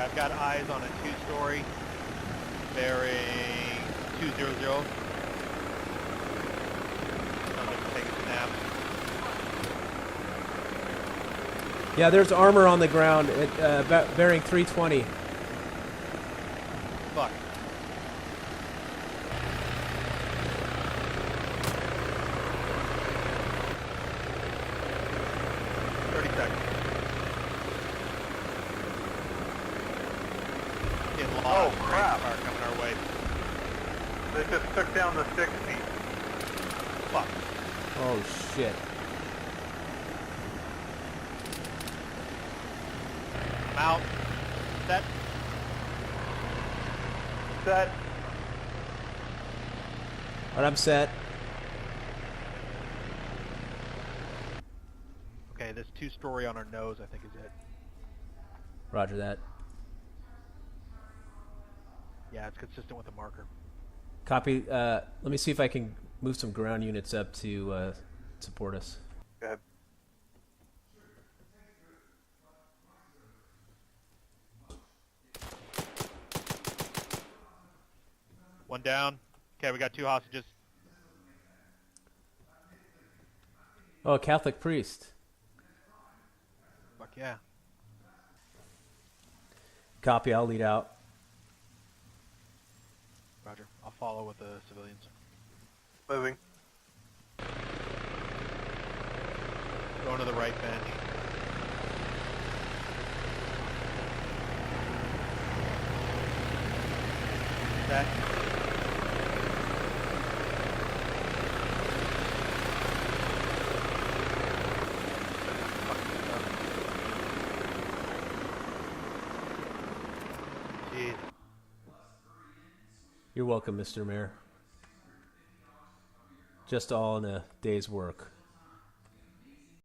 I've got eyes on a 2-story bearing 200. I'm going to take a snap. Yeah, there's armor on the ground at bearing 320. Fuck. Oh, crap. Car coming our way. They just took down the 60. Fuck. Oh, shit. I'm out. Set. Set. Alright, I'm set. Okay, this 2-story on our nose, I think, is it. Roger that. Yeah, it's consistent with the marker. Copy. Let me see if I can move some ground units up to support us. Go ahead. One down. Okay, we got 2 hostages. Oh, a Catholic priest. Fuck yeah. Copy, I'll lead out. Roger. I'll follow with the civilians. Moving. Going to the right bench. Set. Jeez. You're welcome, Mr. Mayor. Just all in a day's work.